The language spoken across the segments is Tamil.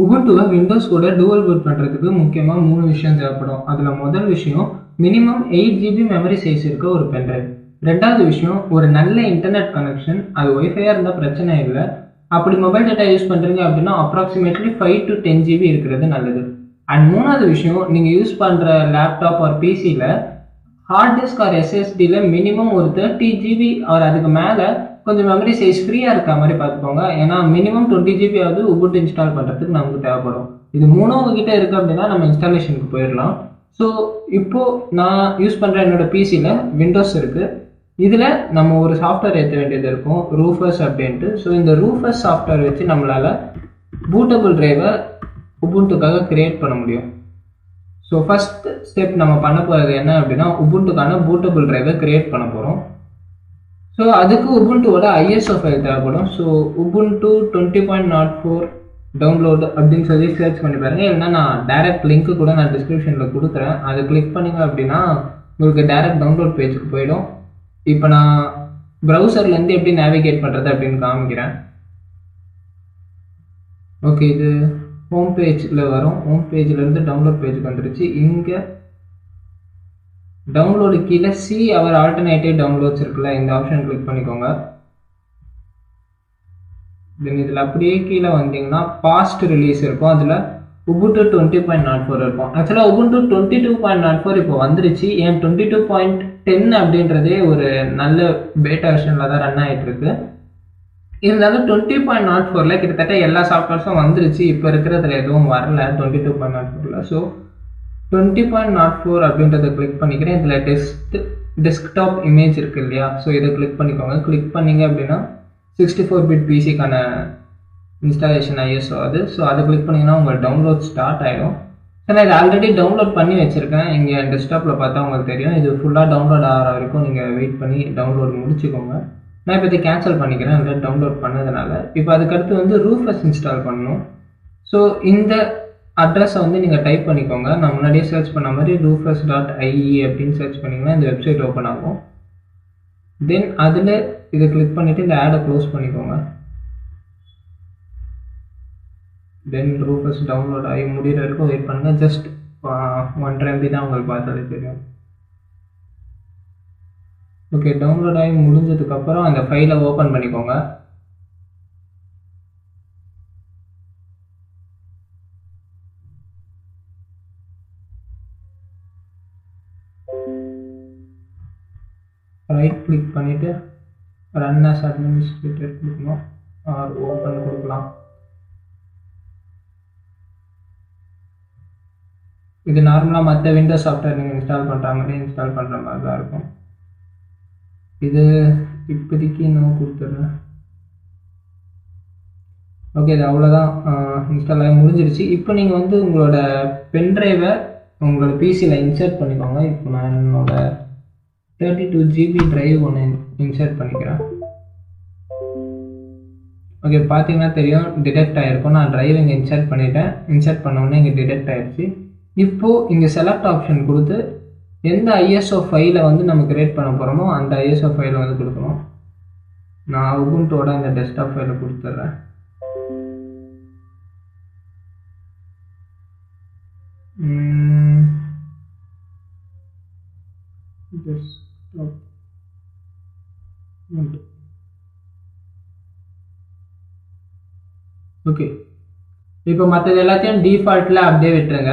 உபுண்டுவை விண்டோஸ் கூட டூவல் பூட் பண்ணுறதுக்கு முக்கியமாக 3 விஷயம் தேவைப்படும். அதில் முதல் விஷயம் மினிமம் 8 GB மெமரி சைஸ் இருக்க ஒரு பென்ட்ரைவ். ரெண்டாவது விஷயம் ஒரு நல்ல இன்டர்நெட் கனெக்ஷன். அது ஒய்ஃபையாக இருந்தால் பிரச்சனை இல்லை. அப்படி மொபைல் டேட்டா யூஸ் பண்ணுறீங்க அப்படின்னா அப்ராக்சிமேட்லி 5 to 10 GB இருக்கிறது நல்லது. அண்ட் மூணாவது விஷயம் நீங்கள் யூஸ் பண்ணுற லேப்டாப் ஆர் பிசியில் ஹார்ட் டிஸ்க் ஆர் எஸ்எஸ்டியில் மினிமம் ஒரு 30 GB ஆர் அதுக்கு மேலே கொஞ்சம் மெமரி சைஸ் ஃப்ரீயாக இருக்க மாதிரி பார்த்துக்கோங்க. ஏன்னா மினிமம் 20 GB ஆகுது உபுண்டு இன்ஸ்டால் பண்ணுறதுக்கு நமக்கு தேவைப்படும். இது மூணும் உங்ககிட்ட இருக்குது அப்படின்னா நம்ம இன்ஸ்டாலேஷனுக்கு போயிடலாம். ஸோ இப்போது நான் யூஸ் பண்ணுற என்னோடய பிசியில் விண்டோஸ் இருக்குது. இதில் நம்ம ஒரு சாஃப்ட்வேர் ஏற்ற வேண்டியது இருக்கும், ரூஃபர்ஸ் அப்படின்ட்டு. ஸோ இந்த ரூஃபர்ஸ் சாஃப்ட்வேர் வச்சு நம்மளால் பூட்டபிள் ட்ரைவை உபுண்டுக்காக கிரியேட் பண்ண முடியும். ஸோ ஃபஸ்ட் ஸ்டெப் நம்ம பண்ண போகிறது என்ன அப்படின்னா உபுண்டுக்கான பூட்டபிள் ட்ரைவை கிரியேட் பண்ண போகிறோம். ஸோ அதுக்கு உபுண்டுவோட ISO ஃபைல் தேவைப்படும். ஸோ உபுண்டு 20.04 டவுன்லோடு அப்படின்னு சொல்லி சர்ச் பண்ணி பாருங்கள். இல்லைன்னா நான் டைரக்ட் லிங்க்கு கூட நான் டிஸ்கிரிப்ஷனில் கொடுக்குறேன். அதை கிளிக் பண்ணிங்க அப்படின்னா உங்களுக்கு டைரக்ட் டவுன்லோட் பேஜுக்கு போயிடும். இப்போ நான் ப்ரௌசர்லேருந்து எப்படி நேவிகேட் பண்ணுறது அப்படின்னு காமிக்கிறேன். ஓகே, இது ஹோம் பேஜில் வரும். ஹோம் பேஜ்லேருந்து டவுன்லோட் பேஜுக்கு வந்துருச்சு. இங்கே டவுன்லோடு கீழே சி அவர் ஆல்டர்னேட்டிவ் டவுன்லோட்ஸ் இருக்குல்ல, இந்த ஆப்ஷன் கிளிக் பண்ணிக்கோங்க. தென் இதில் அப்படியே கீழே வந்தீங்கன்னா பாஸ்ட் ரிலீஸ் இருக்கும். அதில் உபுண்டு 20.04 இருக்கும். ஆக்சுவலாக உபுண்டு 22.04 இப்போ வந்துருச்சு. ஏன் 22.10 அப்படின்றதே ஒரு நல்ல பேட்டா வெர்ஷனில் தான் ரன் ஆகிட்டு இருக்கு. இருந்தாலும் 20.04 கிட்டத்தட்ட எல்லா சாஃப்ட்வேர்ஸும் வந்துருச்சு. இப்போ இருக்கிறதுல எதுவும் வரல 22.04. ஸோ 20.04 அப்படின்றத கிளிக் பண்ணிக்கிறேன். இதில் டெஸ்க்டாப் இமேஜ் இருக்குது இல்லையா, ஸோ இதை கிளிக் பண்ணிக்கோங்க. கிளிக் பண்ணிங்க அப்படின்னா 64 பிட் பிசிக்கான இன்ஸ்டாலேஷன் ISO அது. ஸோ அதை கிளிக் பண்ணிங்கன்னா உங்கள் டவுன்லோட் ஸ்டார்ட் ஆகிடும். ஸோ நான் இதை ஆல்ரெடி டவுன்லோட் பண்ணி வச்சுருக்கேன். இங்கே டெஸ்க்டாப்பில் பார்த்தா உங்களுக்கு தெரியும். இது ஃபுல்லாக டவுன்லோட் ஆகிற வரைக்கும் நீங்கள் வெயிட் பண்ணி டவுன்லோட் முடிச்சுக்கோங்க. நான் இப்போ இதை கேன்சல் பண்ணிக்கிறேன் ஆல்ரெடி டவுன்லோட் பண்ணதுனால. இப்போ அதுக்கடுத்து வந்து ரூஃபர்ஸ் இன்ஸ்டால் பண்ணணும். ஸோ இந்த அட்ரஸை வந்து நீங்கள் டைப் பண்ணிக்கோங்க. நான் முன்னாடியே சர்ச் பண்ண மாதிரி roofers.ie அப்படின்னு சர்ச் பண்ணிங்கன்னா இந்த வெப்சைட் ஓப்பன் ஆகும். தென் அதில் இதை கிளிக் பண்ணிவிட்டு இந்த ஆடை க்ளோஸ் பண்ணிக்கோங்க. தென் ரூஃபர்ஸ் டவுன்லோட் ஆகி முடிகிற வரைக்கும் வெயிட் பண்ணுங்கள். ஜஸ்ட் 1 MB தான் உங்களுக்கு பார்த்தாலே தெரியும். ஓகே, டவுன்லோட் ஆகி முடிஞ்சதுக்கப்புறம் அந்த ஃபைலை ஓப்பன் பண்ணிக்கோங்க. ரைட் கிளிக் பண்ணிவிட்டு ரன் ஆஸ் அட்மினிஸ்ட்ரேட்டர் கொடுக்கணும் ஆர் ஓப்பன் கொடுக்கலாம். இது நார்மலாக மற்ற விண்டோஸ் சாஃப்ட்வேர் நீங்கள் இன்ஸ்டால் பண்ணுற மாதிரி இன்ஸ்டால் பண்ணுற மாதிரி தான் இருக்கும். இது இப்போதைக்கு இன்னும் கொடுத்துட்றேன். ஓகே, இது அவ்வளோதான், இன்ஸ்டால் ஆகி முடிஞ்சிருச்சு. இப்போ நீங்கள் வந்து உங்களோட பென்ட்ரைவை உங்களோட பிசியில் இன்சர்ட் பண்ணிக்கோங்க. இப்போ நான் என்னோட 32 GB ட்ரைவ் ஒன்று இன்சர்ட் பண்ணிக்கிறேன். ஓகே, பார்த்தீங்கன்னா தெரியும் டிடெக்ட் ஆகிருக்கும். நான் ட்ரைவ் இங்கே இன்சர்ட் பண்ணிவிட்டேன். இன்சர்ட் பண்ணோடனே இங்கே டிடெக்ட் ஆகிடுச்சு. இப்போது இங்கே செலக்ட் ஆப்ஷன் கொடுத்து எந்த ISO ஃபைலை வந்து நம்ம கிரியேட் பண்ண போகிறோமோ அந்த ISO ஃபைலை வந்து கொடுக்கணும். நான் உபுண்டோட அந்த டெஸ்க்டாப் ஃபைலை கொடுத்துட்றேன். ஓகே, இப்போ மற்றது எல்லாத்தையும் டிஃபால்ட்டில் அப்படியே விட்டுருங்க.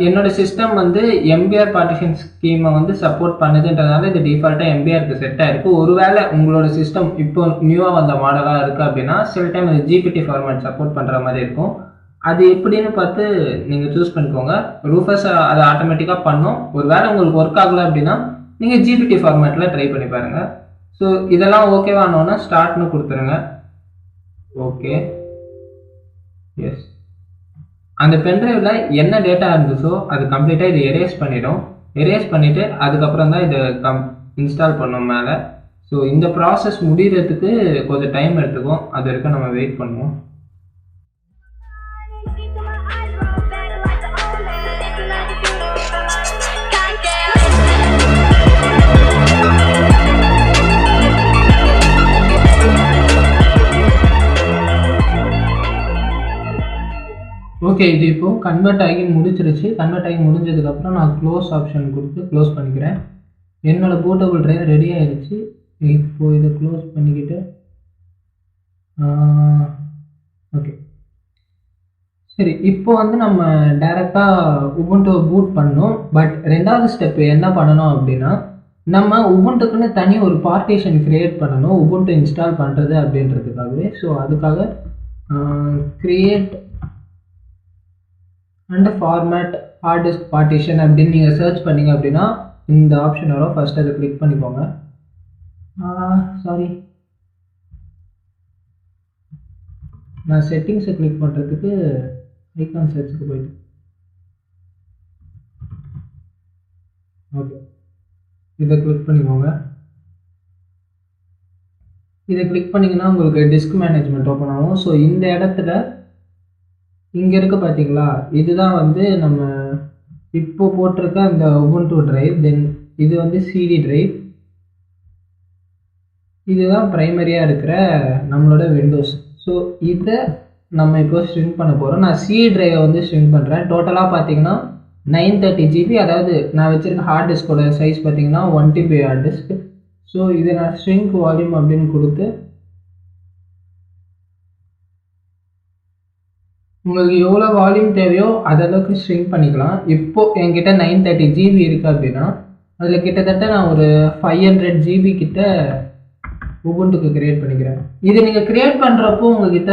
என்னோட சிஸ்டம் வந்து MBR பார்ட்டிஷன் ஸ்கீமை வந்து சப்போர்ட் பண்ணுதுன்றதுனால இது டிஃபால்ட்டாக MBRக்கு செட் ஆகிருக்கு. ஒருவேளை உங்களோட சிஸ்டம் இப்போ நியூவாக வந்த மாடலாக இருக்குது அப்படின்னா சில டைம் இது GPT ஃபார்மேட் சப்போர்ட் பண்ணுற மாதிரி இருக்கும். அது எப்படின்னு பார்த்து நீங்கள் சூஸ் பண்ணிக்கோங்க. ரூஃபர்ஸ் அதை ஆட்டோமேட்டிக்காக பண்ணும். ஒருவேளை உங்களுக்கு ஒர்க் ஆகலை அப்படின்னா நீங்கள் GPT ஃபார்மேட்டில் ட்ரை பண்ணி பாருங்கள். ஸோ இதெல்லாம் ஓகேவானோன்னா ஸ்டார்ட்னு கொடுத்துருங்க. ஓகே, எஸ், அந்த பென்ட்ரைவில் என்ன டேட்டா இருந்துச்சோ அது கம்ப்ளீட்டாக இது எரேஸ் பண்ணிடும். எரேஸ் பண்ணிவிட்டு அதுக்கப்புறம் தான் இதை இன்ஸ்டால் பண்ணோம் மேலே. ஸோ இந்த ப்ராசஸ் முடிகிறதுக்கு கொஞ்சம் டைம் எடுத்துக்கும். அது வரைக்கும் நம்ம வெயிட் பண்ணுவோம். ஓகே, இது இப்போ கன்வெர்ட் ஆகி முடிச்சிருச்சு. கன்வெர்ட் ஆகி முடிஞ்சதுக்கப்புறம் நான் க்ளோஸ் ஆப்ஷன் கொடுத்து க்ளோஸ் பண்ணிக்கிறேன். என்னோட போர்ட்டபிள் டிரைவ் ரெடி ஆயிடுச்சு. இப்போ இதை க்ளோஸ் பண்ணிக்கிட்டு ஓகே, சரி. இப்போ வந்து நம்ம டைரெக்டாக உபுண்டுவை பூட் பண்ணணும். பட் ரெண்டாவது ஸ்டெப் என்ன பண்ணணும் அப்படின்னா, நம்ம உபுண்டுக்குன்னு தனி ஒரு பார்ட்டிஷன் கிரியேட் பண்ணணும் உபுண்டு இன்ஸ்டால் பண்ணுறது அப்படின்றதுக்காகவே. ஸோ அதுக்காக create and format hard disk partition அப்படின்னு நீங்கள் சர்ச் பண்ணிங்க அப்படின்னா இந்த ஆப்ஷன் வரும். ஃபர்ஸ்ட் அதை கிளிக் பண்ணிக்கோங்க. சாரி, நான் செட்டிங்ஸை கிளிக் பண்ணுறதுக்கு ஐகான் சர்ச்சுக்கு போயிட்டு ஓகே, இதை கிளிக் பண்ணிக்கோங்க. இதை கிளிக் பண்ணிங்கன்னா உங்களுக்கு டிஸ்க் மேனேஜ்மெண்ட் ஓப்பன் ஆகும். ஸோ இந்த இடத்துல இங்கே இருக்க பார்த்தீங்களா, இதுதான் வந்து நம்ம இப்போ போட்டிருக்க அந்த உபுண்டு டிரைவ். தென் இது வந்து சிடி டிரைவ். இதுதான் ப்ரைமரியாக இருக்கிற நம்மளோட விண்டோஸ். ஸோ இதை நம்ம இப்போ ஸ்ட்ரிங் பண்ண போகிறோம். நான் சிடி டிரைவை வந்து ஸ்ட்ரிங் பண்ணுறேன். டோட்டலாக பார்த்தீங்கன்னா 930 GB. அதாவது நான் வச்சுருக்க ஹார்ட் டிஸ்கோட சைஸ் பார்த்தீங்கன்னா 1 TB ஹார்ட் டிஸ்க். ஸோ இதை நான் ஸ்ட்ரிங் வால்யூம் அப்படின்னு கொடுத்து உங்களுக்கு எவ்வளோ வால்யூம் தேவையோ அதளவுக்கு ஸ்ட்ரிங் பண்ணிக்கலாம். இப்போது என்கிட்ட 930 GB இருக்குது அப்படின்னா அதில் கிட்டத்தட்ட நான் ஒரு 500 GB கிட்ட உபுண்டுக்கு கிரியேட் பண்ணிக்கிறேன். இதை நீங்கள் கிரியேட் பண்ணுறப்போ உங்ககிட்ட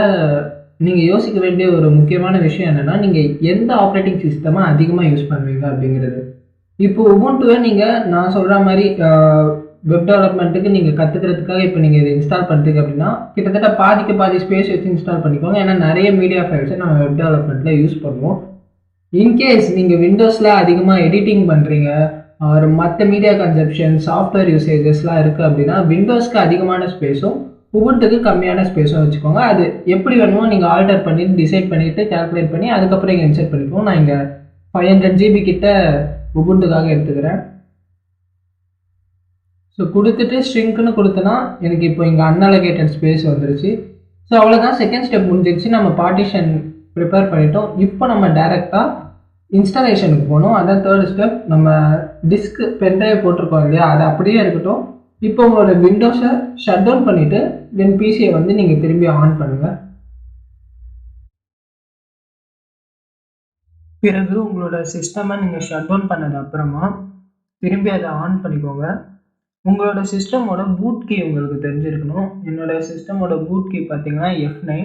நீங்கள் யோசிக்க வேண்டிய ஒரு முக்கியமான விஷயம் என்னென்னா, நீங்கள் எந்த ஆப்ரேட்டிங் சிஸ்டமை அதிகமாக யூஸ் பண்ணுவீங்க அப்படிங்கிறது. இப்போ உபுண்டுவை நீங்கள் நான் சொல்கிற மாதிரி வெப் டெவலப்மெண்ட்டுக்கு நீங்கள் கற்றுக்கிறதுக்காக இப்போ நீங்கள் இதை இன்ஸ்டால் பண்ணுறீங்க அப்படின்னா கிட்டத்தட்ட பாதிக்கு பாதி ஸ்பேஸ் வச்சு இன்ஸ்டால் பண்ணிக்கோங்க. ஏன்னா நிறைய மீடியா ஃபைல்ஸை நம்ம வெப் டெவலப்மெண்ட்டில் யூஸ் பண்ணுவோம். இன்கேஸ் நீங்கள் விண்டோஸில் அதிகமாக எடிட்டிங் பண்ணுறீங்க, ஒரு மற்ற மீடியா கன்சப்ஷன், சாஃப்ட்வேர் யூசேஜஸ்லாம் இருக்குது அப்படின்னா விண்டோஸ்க்கு அதிகமான ஸ்பேஸும் உபுண்டுக்கு கம்மியான ஸ்பேஸும் வச்சுக்கோங்க. அது எப்படி வேணுமோ நீங்கள் ஆல்டர் பண்ணிட்டு டிசைட் பண்ணிவிட்டு கால்குலேட் பண்ணி அதுக்கப்புறம் இங்கே இன்சர்ட் பண்ணிக்கோங்க. நான் இங்கே 500 GB கிட்ட உபுண்டுக்காக எடுத்துக்கிறேன். ஸோ கொடுத்துட்டு ஸ்ட்ரிங்க்னு கொடுத்தனா எனக்கு இப்போ இங்கே அன்அலோகேட்டட் ஸ்பேஸ் வந்துருச்சு. ஸோ அவ்வளோதான், செகண்ட் ஸ்டெப் முடிஞ்சிருச்சு. நம்ம பார்ட்டிஷன் ப்ரிப்பேர் பண்ணிட்டோம். இப்போ நம்ம டைரெக்டாக இன்ஸ்டாலேஷனுக்கு போகணும். அதான் தேர்ட் ஸ்டெப். நம்ம டிஸ்க் பென்ட்ரைவ் போட்டிருக்கோம் இல்லையா, அது அப்படியே இருக்கட்டும். இப்போ உங்களோட விண்டோஸை ஷட் டவுன் பண்ணிவிட்டு தென் பிசியை வந்து நீங்கள் திரும்பி ஆன் பண்ணுங்கள். பிறகு உங்களோட சிஸ்டமை நீங்கள் ஷட் டவுன் பண்ணது அப்புறமா திரும்பி அதை ஆன் பண்ணிக்கோங்க. உங்களோட சிஸ்டமோட பூட் கீ உங்களுக்கு தெரிஞ்சிருக்கணும். என்னோட சிஸ்டமோட பூட் கீ பார்த்தீங்கன்னா F9.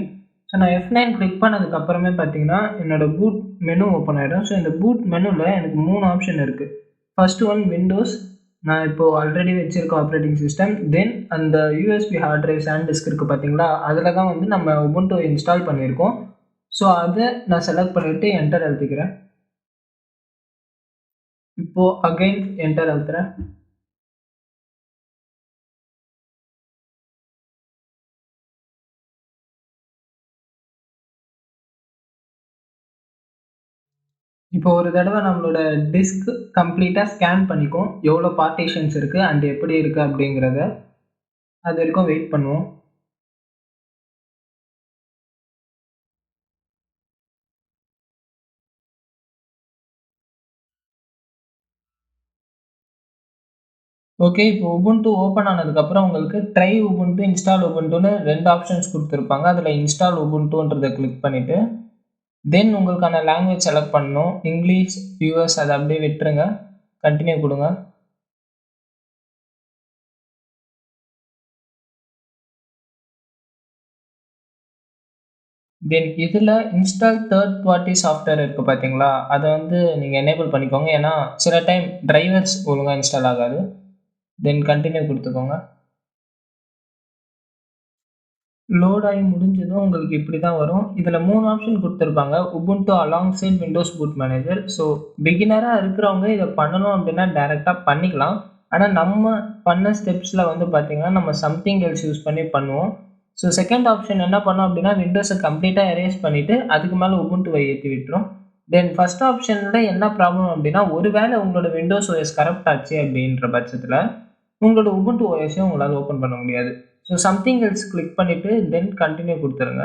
ஸோ நான் F9 கிளிக் பண்ணதுக்கப்புறமே பார்த்தீங்கன்னா என்னோட பூட் மெனு ஓப்பன் ஆகிடும். ஸோ இந்த பூட் மெனுவில் எனக்கு 3 ஆப்ஷன் இருக்குது. ஃபர்ஸ்ட் ஒன் விண்டோஸ், நான் இப்போது ஆல்ரெடி வச்சுருக்க ஆப்ரேட்டிங் சிஸ்டம். தென் அந்த USB hard drive and disk இருக்குது பார்த்தீங்களா, அதில் தான் வந்து நம்ம உபுண்டு இன்ஸ்டால் பண்ணியிருக்கோம். ஸோ அதை நான் செலக்ட் பண்ணிவிட்டு என்டர் அழுத்திக்கிறேன். இப்போது அகைன் என்டர் அழுத்துறேன். இப்போ ஒரு தடவை நம்மளோட டிஸ்க் கம்ப்ளீட்டாக ஸ்கேன் பண்ணிக்கும், எவ்வளோ பார்ட்டிஷன்ஸ் இருக்குது அண்ட் எப்படி இருக்குது அப்படிங்கிறத. அது வரைக்கும் வெயிட் பண்ணுவோம். ஓகே, இப்போ உபுண்டு ஓப்பன் ஆனதுக்கப்புறம் உங்களுக்கு ட்ரை உபுண்டு, இன்ஸ்டால் உபுண்டுன்னு 2 ஆப்ஷன்ஸ் கொடுத்துருப்பாங்க. அதில் இன்ஸ்டால் உபுண்டுன்றதை கிளிக் பண்ணிவிட்டு தென் உங்களுக்கான லாங்குவேஜ் செலக்ட் பண்ணணும். இங்கிலீஷ், யூஎஸ், அதை அப்படியே விட்டுருங்க. கண்டினியூ கொடுங்க. தென் இதில் இன்ஸ்டால் தேர்ட் பார்ட்டி சாஃப்ட்வேர் இருக்குது பார்த்தீங்களா, அதை வந்து நீங்கள் எனேபிள் பண்ணிக்கோங்க. ஏன்னா சில டைம் டிரைவர்ஸ் ஒழுங்காக இன்ஸ்டால் ஆகாது. தென் கண்டினியூ கொடுத்துக்கோங்க. லோட் ஆகி முடிஞ்சதும் உங்களுக்கு இப்படி தான் வரும். இதில் 3 ஆப்ஷன் கொடுத்துருப்பாங்க. Ubuntu along side Windows boot manager. So பிகினராக இருக்கிறவங்க இதை பண்ணணும் அப்படின்னா டைரெக்டாக பண்ணிக்கலாம். ஆனால் நம்ம பண்ண ஸ்டெப்ஸில் வந்து பார்த்திங்கன்னா நம்ம சம்திங் எல்ஸ் யூஸ் பண்ணி பண்ணுவோம். ஸோ செகண்ட் ஆப்ஷன் என்ன பண்ணோம் அப்படின்னா விண்டோஸை கம்ப்ளீட்டாக எரேஸ் பண்ணிவிட்டு அதுக்கு மேலே உபுண்டுவை ஏற்றி விட்டுரும். தென் ஃபஸ்ட் ஆப்ஷனில் என்ன ப்ராப்ளம் அப்படின்னா, ஒரு வேளை உங்களோட விண்டோஸ் OS கரப்ட் ஆச்சு அப்படின்ற பட்சத்தில் உங்களோட உபுண்டு OSஐயும் உங்களால் ஓப்பன் பண்ண முடியாது. ஸோ சம்திங் எல்ஸ் கிளிக் பண்ணிவிட்டு தென் கண்டினியூ கொடுத்துருங்க.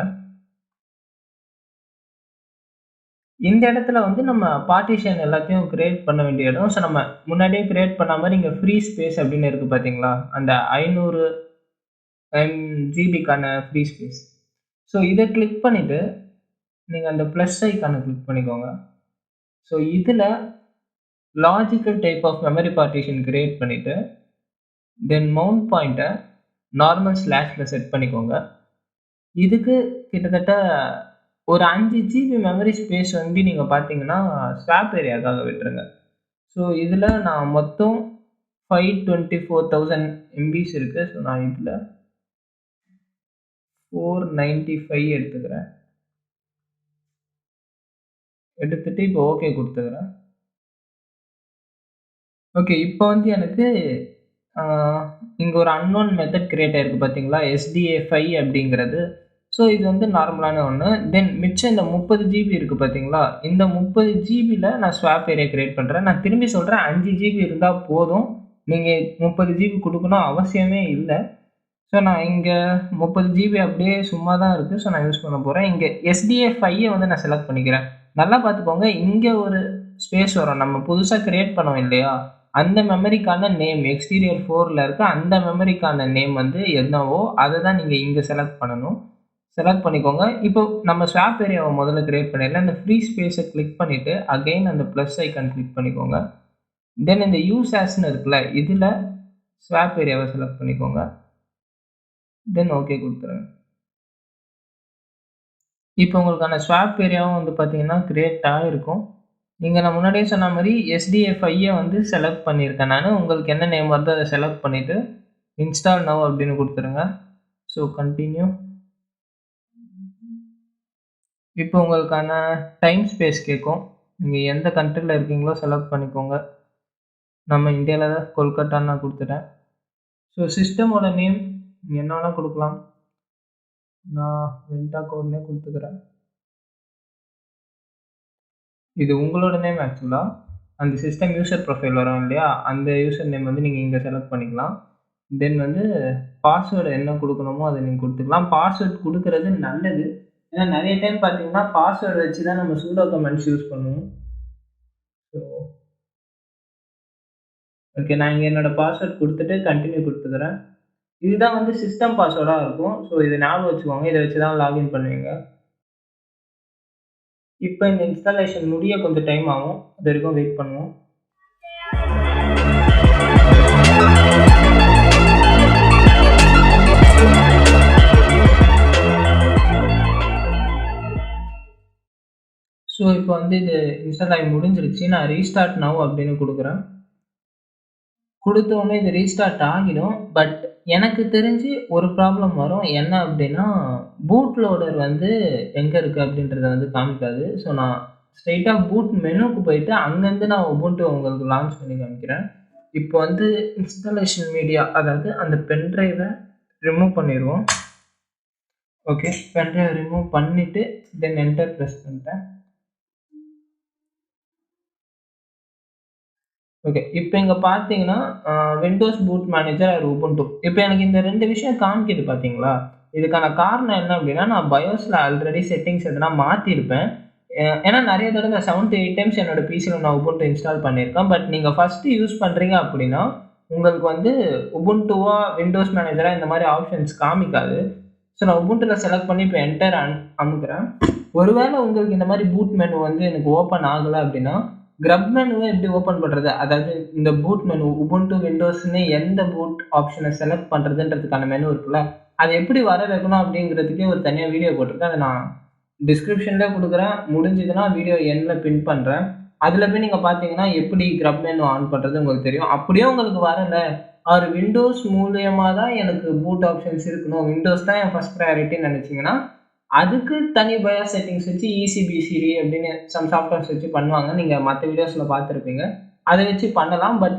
இந்த இடத்துல வந்து நம்ம பார்ட்டிஷன் எல்லாத்தையும் கிரியேட் பண்ண வேண்டிய இடம். ஸோ நம்ம முன்னாடியே கிரியேட் பண்ண மாரி இங்க ஃப்ரீ ஸ்பேஸ் அப்படின்னு இருக்கு பார்த்தீங்களா? அந்த 500 ஜிபிக்கான ஃப்ரீ ஸ்பேஸ். ஸோ இத கிளிக் பண்ணிட்டு, நீங்க அந்த பிளஸ் ஐகான கிளிக் பண்ணிக்கோங்க. ஸோ இதுல logical type of memory partition create பண்ணிட்டு, தென் மவுண்ட் பாயிண்ட்ட நார்மல் ஸ்லாஷ்ல செட் பண்ணிக்கோங்க. இதுக்கு கிட்டத்தட்ட ஒரு 5 ஜிபி மெமரி ஸ்பேஸ் வந்து நீங்க பார்த்தீங்கன்னா, ஸ்வாப் ஏரியாக்காக விட்டுருங்க. ஸோ இதுல நான் மொத்தம் 524,000 எம்பிஸ் இருக்கு. ஸோ நான் இதுல 495 எடுத்துக்கிறேன். எடுத்துட்டு இப்போ ஓகே குடுத்துக்கிறேன். ஓகே. இப்போ வந்து எனக்கு ஆ இங்க ஒரு அன்னோன் மெத்தட் கிரியேட் ஆயிருக்கு பார்த்தீங்களா? SDA5 அப்படிங்கிறது. ஸோ இது வந்து நார்மலான ஒண்ணு. தென் மிச்சம் இந்த 30 ஜிபி இருக்கு பார்த்தீங்களா? இந்த 30 ஜிபில நான் ஸ்வாப் ஏரியா கிரியேட் பண்றேன். நான் திரும்பி சொல்றேன் 5 ஜிபி இருந்தா போதும். நீங்க 30 ஜிபி குடுக்கணும் அவசியமே இல்ல. ஸோ நான் இங்க 30 ஜிபி அப்படியே சும்மா தான் இருக்கு. ஸோ நான் யூஸ் பண்ண போறேன். இங்க SDA5 வந்து நான் செலக்ட் பண்ணிக்கிறேன். நல்லா பார்த்துக்கோங்க. இங்க ஒரு ஸ்பேஸ் வரும். நம்ம புதுசா கிரியேட் பண்ணோம் இல்லையா? அந்த மெமரிக்கான நேம் எக்ஸ்டீரியர் 4ல இருக்க அந்த மெமரிக்கான நேம் வந்து என்னவோ அத தான் நீங்க இங்க செலக்ட் பண்ணணும். செலக்ட் பண்ணிக்கோங்க. இப்போ நம்ம ஸ்வாப் ஏரியாவ முதல்ல கிரியேட் பண்ணிடலாம். இந்த ஃப்ரீ ஸ்பேஸ கிளிக் பண்ணிட்டு, அகைன் அந்த பிளஸ் ஐகான் கிளிக் பண்ணிக்கோங்க. தென் இந்த யூஸ் ஆஸ்ன்னு இருக்குல்ல, இதுல ஸ்வாப் ஏரியாவ செலக்ட் பண்ணிக்கோங்க. தென் ஓகே குடுத்துருங்க. இப்போ உங்களுக்கான ஸ்வாப் ஏரியாவும் வந்து பார்த்தீங்கன்னா, கிரியேட் ஆயிருக்கும். இங்க நான் முன்னாடியே சொன்ன மாரி SDA5 வந்து செலக்ட் பண்ணியிருக்கேன் நானு. உங்களுக்கு என்ன நேம் வருதோ அத செலக்ட் பண்ணிட்டு, இன்ஸ்டால் நவ் அப்படின்னு குடுத்துருங்க. So continue. இப்போ உங்களுக்கான டைம் ஸ்பேஸ் கேட்கும். நீங்க எந்த கண்ட்ரில இருக்கீங்களோ செலக்ட் பண்ணிக்கோங்க. நம்ம இந்தியால தான் கொல்கட்டான்னு நான் குடுத்துட்டேன். ஸோ சிஸ்டமோட நேம் நீங்க என்ன வேணா குடுக்கலாம். நான் வென்டா கோட்னே குடுத்துக்கிறேன். இது உங்களோட நேம் ஆக்சுவலா. அந்த சிஸ்டம் யூசர் ப்ரொஃபைல் வரும் இல்லையா? அந்த யூசர் நேம் வந்து நீங்க இங்க செலக்ட் பண்ணிக்கலாம். தென் வந்து பாஸ்வேர்ட் என்ன குடுக்கணுமோ அத நீங்க குடுத்துக்கலாம். பாஸ்வேர்ட் குடுக்குறது நல்லது. ஏன்னா நெறைய டைம் பார்த்தீங்கன்னா, பாஸ்வேர்ட் வச்சு தான் நம்ம சூடோ கமாண்ட்ஸ் யூஸ் பண்ணுவோம். So okay. நான் இங்க என்னோட பாஸ்வேர்ட் குடுத்துட்டு கன்டின்யூ குடுத்துக்கிறேன். இதுதான் வந்து சிஸ்டம் பாஸ்வேர்டா இருக்கும். ஸோ இத ஞாபகம் வச்சுக்கோங்க. இத வச்சு தான் லாகின் பண்ணுவீங்க. இப்ப இந்த இன்ஸ்டாலேஷன் முடிய கொஞ்சம் டைம் ஆகும். அது வரைக்கும் வெயிட் பண்ணுவோம். ஸோ இப்போ வந்து இது இன்ஸ்டால் ஆகி முடிஞ்சிருச்சு. நான் ரீஸ்டார்ட் நவ் அப்படின்னு குடுக்குறேன். குடுத்த உடனே இது ரீஸ்டார்ட் ஆகிடும். பட் எனக்கு தெரிஞ்சு ஒரு ப்ராப்ளம் வரும். என்ன அப்டின்னா, பூட் லோடர் வந்து எங்க இருக்கு அப்டின்றத வந்து காமிக்காது. ஸோ நான் ஸ்ட்ரெய்ட்டா பூட் மெனுக்கு போயிட்டு அங்கருந்து நான் உபுண்டு உங்களுக்கு லான்ச் பண்ணி காமிக்கிறேன். இப்போ வந்து இன்ஸ்டாலேஷன் மீடியா அதாவது அந்த பென் டிரைவ ரிமூவ் பண்ணிருவோம். ஓகே. பென் டிரைவ ரிமூவ் பண்ணிட்டு தென் என்டர் பிரஸ் பண்ணிட்டேன். ஓகே. இப்ப இங்க பார்த்தீங்கன்னா, Windows boot manager R Ubuntu. இப்ப எனக்கு இந்த 2 விஷயம் காமிக்குது பார்த்தீங்களா? இதுக்கான காரணம் என்ன அப்டின்னா, நான் பயோஸ்ல ஆல்ரெடி செட்டிங்ஸ் எதனா மாத்தியிருப்பேன். ஏன்னா நெறைய தடவ 7 to 8 டைம்ஸ் என்னோட பிசில நான் உபுண்டு இன்ஸ்டால் பண்ணியிருக்கேன். பட் நீங்க ஃபர்ஸ்ட்டு யூஸ் பண்றீங்க அப்டின்னா, உங்களுக்கு வந்து உபுண்டுவா, விண்டோஸ் மேனேஜரா இந்த மாரி ஆப்ஷன்ஸ் காமிக்காது. ஸோ நான் உபுண்டுல செலக்ட் பண்ணி இப்ப என்டர் அமுக்குறேன். ஒருவேள உங்களுக்கு இந்த மாரி பூட் மெனு வந்து எனக்கு ஓப்பன் ஆகல அப்டின்னா, கிரப் மெனுவ எப்படி ஓப்பன் பண்றது? அதாவது இந்த பூட் மெனு உபுண்டு, விண்டோஸ்ன்னு எந்த பூட் ஆப்ஷன செலக்ட் பண்றதுன்றதுக்கான மெனு இருக்குல்ல, அத எப்படி வர வைக்கணும் அப்படிங்கிறதுக்கே ஒரு தனியா வீடியோ போட்டிருக்கேன். அத நான் டிஸ்கிரிப்ஷன்ல குடுக்குறேன். முடிஞ்சதுன்னா வீடியோ எண்ட்ல பின் பண்றேன். அதுல போய் நீங்க பார்த்தீங்கன்னா, எப்படி கிரப் மெனு ஆன் பண்றது உங்களுக்கு தெரியும். அப்படியே உங்களுக்கு வரல, ஆர் விண்டோஸ் மூலியமா தான் எனக்கு பூட் ஆப்ஷன்ஸ் இருக்கணும். விண்டோஸ் தான் என் ஃபர்ஸ்ட் பிரையாரிட்டின்னு நெனச்சீங்கன்னா, அதுக்கு தனி பயாஸ் செட்டிங்ஸ் வச்சு ஈசிபிசிடி அப்படின்னு சம் சாஃப்ட்வேர்ஸ் வச்சு பண்ணுவாங்க. நீங்க மத்த வீடியோஸ்ல பார்த்துருப்பீங்க. அத வச்சு பண்ணலாம். பட்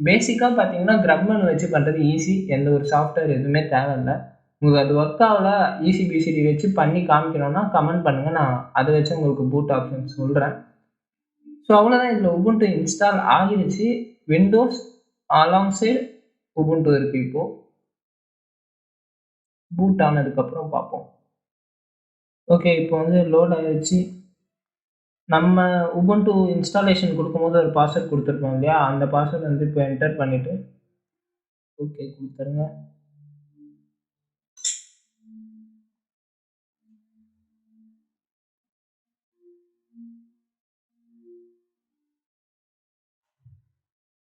பேசிக்கா பார்த்தீங்கன்னா, கிரப் மெனு வச்சு பண்றது ஈஸி. எந்த ஒரு சாஃப்ட்வேர் எதுவுமே தேவையில்ல. உங்களுக்கு அது ஒர்க் ஆகல, ஈசிபிசிடி வச்சு பண்ணி காமிக்கணும்னா கமெண்ட் பண்ணுங்க. நான் அத வச்சு உங்களுக்கு பூட் ஆப்ஷன் சொல்றேன். ஸோ அவ்வளோதான். இதுல உபுண்டு இன்ஸ்டால் ஆகிருச்சு. விண்டோஸ் அலாங் சைட் உபுண்டு இருக்கு இப்போ. பூட் ஆனதுக்கப்புறம் பார்ப்போம். ஓகே. இப்போ வந்து லோட் ஆயிருச்சு. நம்ம Ubuntu இன்ஸ்டாலேஷன் குடுக்கும்போது ஒரு பாஸ்வேர்ட் குடுத்துருப்போம் இல்லையா? அந்த பாஸ்வேர்ட் வந்து இப்போ என்டர் பண்ணிட்டு ஓகே குடுத்துருங்க.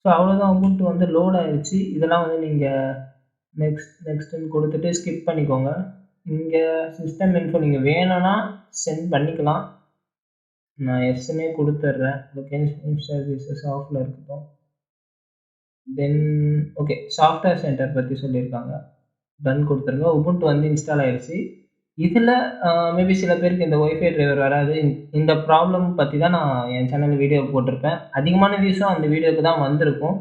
ஸோ அவ்வளோதான் Ubuntu வந்து லோட் ஆயிருச்சு. இதெல்லாம் வந்து நீங்க நெக்ஸ்ட்ன்னு குடுத்துட்டு ஸ்கிப் பண்ணிக்கோங்க. இங்க சிஸ்டம் இன்ஃபோ நீங்க வேணும்னா சென்ட் பண்ணிக்கலாம். நான் எஸ்ன்னே குடுத்துடுறேன். லொகேஷன் சர்வீசஸ் ஆஃப்ல இருக்கட்டும். தென் ஓகே சாஃப்ட்வேர் சென்டர் பத்தி சொல்லியிருக்காங்க. டன் குடுத்துருங்க. Ubuntu வந்து இன்ஸ்டால் ஆயிருச்சு. இதுல மேபி சில பேருக்கு இந்த ஒய்ஃபை டிரைவர் வராது. இந்த ப்ராப்ளம் பத்தி தான் நான் என் சேனல்ல வீடியோ போட்டிருப்பேன். அதிகமான வியூஸும் அந்த வீடியோக்கு தான் வந்திருக்கும்.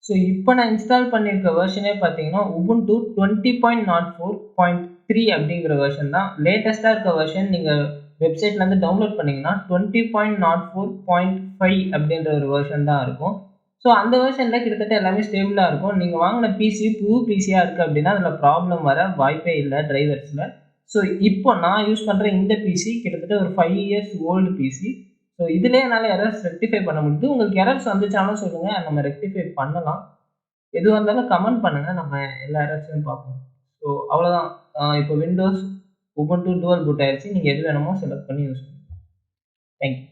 ஸோ இப்போ நான் இன்ஸ்டால் பண்ணியிருக்க வெர்ஷனே பார்த்தீங்கன்னா, Ubuntu 20.04.3 அப்படிங்கிற வெர்ஷன் தான். லேட்டஸ்ட்டா இருக்க வெர்ஷன் நீங்க வெப்சைட்லேருந்து டவுன்லோட் பண்ணீங்கன்னா, 20.04.5 அப்படின்ற ஒரு வெர்ஷன் தான் இருக்கும். ஸோ அந்த வெர்ஷன்ல கிட்டத்தட்ட எல்லாமே ஸ்டேபிளா இருக்கும். நீங்க வாங்குன பிசி புது பிசியா இருக்கு அப்படின்னா, அதில ப்ராப்ளம் வர வாய்ப்பே இல்ல டிரைவர்ஸ்ல. ஸோ இப்போ நான் யூஸ் பண்ற இந்த பிசி கிட்டத்தட்ட ஒரு 5 இயர்ஸ் ஓல்டு பிசி. ஸோ இதிலயே என்னால எரர்ஸ் ரெக்டிஃபை பண்ண முடியுது. உங்களுக்கு எரர்ஸ் வந்துச்சாலும் சொல்லுங்க. நம்ம ரெக்டிஃபை பண்ணலாம். எதுவா இருந்தாலும் கமெண்ட் பண்ணுங்க. நம்ம எல்லா எரர்ஸையும் பார்ப்போம். ஸோ அவ்வளோதான். இப்போ விண்டோஸ், Ubuntu டூவல் பூட் ஆயிருச்சு. நீங்க எது வேணுமோ செலக்ட் பண்ணி யூஸ் பண்ணுங்க. Thank you.